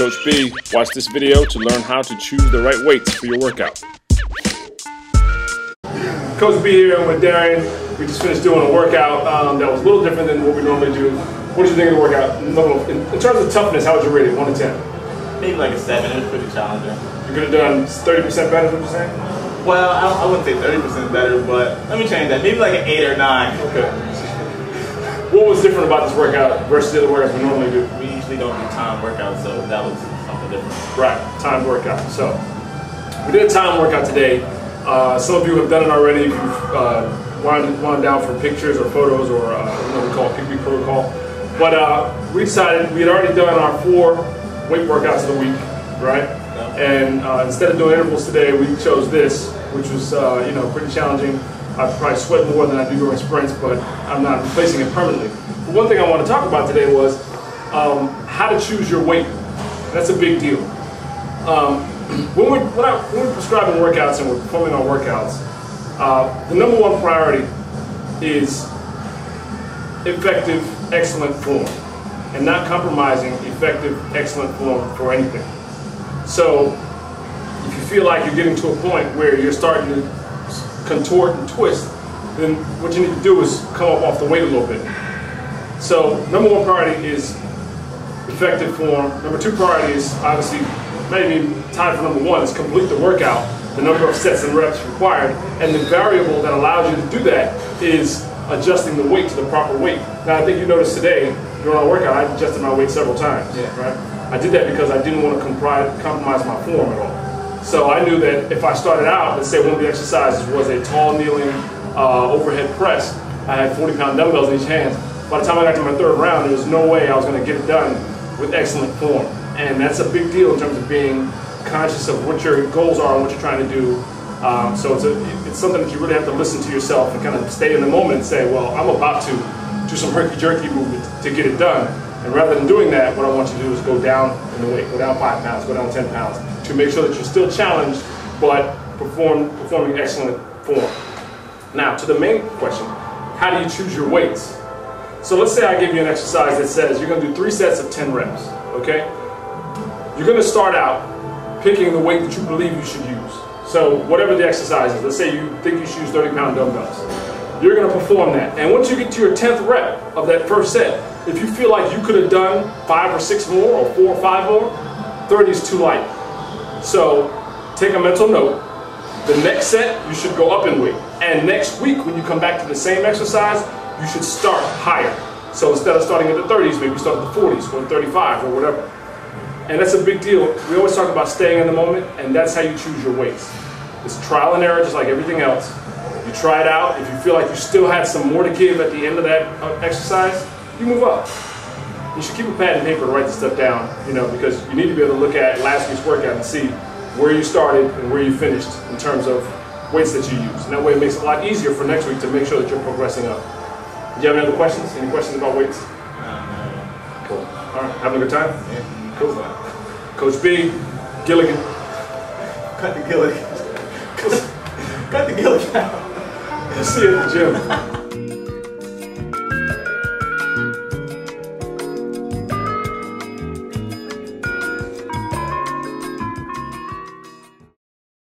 Coach B. Watch this video to learn how to choose the right weights for your workout. Coach B here with Darren. We just finished doing a workout that was a little different than what we normally do. What did you think of the workout? In terms of toughness, how would you rate it, 1 to 10? Maybe like a 7. It was pretty challenging. You could have done 30% better, is what you're saying? Well, I wouldn't say 30% better, but let me change that. Maybe like an 8 or 9. Okay. What was different about this workout versus the other workouts we normally do? We usually don't do time workouts, so that was something different. Right, timed workout. So we did a timed workout today. Some of you have done it already. If you've wound down for pictures or photos or what we call PPP protocol. But we decided we had already done our 4 weight workouts of the week, right? Yeah. And instead of doing intervals today, we chose this, which was pretty challenging. I probably sweat more than I do during sprints, but I'm not replacing it permanently. But one thing I want to talk about today was how to choose your weight. That's a big deal. When we're prescribing workouts and we're performing our workouts, the #1 priority is effective, excellent form, and not compromising effective, excellent form for anything. So if you feel like you're getting to a point where you're starting to contort and twist, then what you need to do is come up off the weight a little bit. So #1 priority is effective form. #2 priority is obviously maybe tied for #1 is complete the workout, the number of sets and reps required, and the variable that allows you to do that is adjusting the weight to the proper weight. Now I think you noticed today during our workout I adjusted my weight several times, right? I did that because I didn't want to compromise my form at all. So I knew that if I started out, let's say one of the exercises was a tall kneeling overhead press, I had 40-pound dumbbells in each hand. By the time I got to my 3rd round, there was no way I was going to get it done with excellent form. And that's a big deal in terms of being conscious of what your goals are and what you're trying to do. So it's something that you really have to listen to yourself and kind of stay in the moment and say, well, I'm about to do some herky-jerky movement to get it done. And rather than doing that, what I want you to do is go down in the weight, go down 5 pounds, go down 10 pounds, to make sure that you're still challenged, but performing excellent form. Now, to the main question, how do you choose your weights? So let's say I give you an exercise that says you're going to do 3 sets of 10 reps, okay? You're going to start out picking the weight that you believe you should use. So whatever the exercise is, let's say you think you should use 30-pound dumbbells. You're going to perform that. And once you get to your 10th rep of that first set, if you feel like you could have done 5 or 6 more or 4 or 5 more, 30 is too light. So take a mental note. The next set, you should go up in weight. And next week, when you come back to the same exercise, you should start higher. So instead of starting at the 30s, maybe start at the 40s or 35 or whatever. And that's a big deal. We always talk about staying in the moment, and that's how you choose your weights. It's trial and error, just like everything else. You try it out. If you feel like you still had some more to give at the end of that exercise, you move up. You should keep a pad and paper to write this stuff down, because you need to be able to look at last week's workout and see where you started and where you finished in terms of weights that you use. And that way it makes it a lot easier for next week to make sure that you're progressing up. Do you have any other questions? Any questions about weights? Cool. All right, having a good time? Yeah. Cool. Coach B, Gilligan. Cut the Gilligan. Cut the Gilligan out. See you at the gym.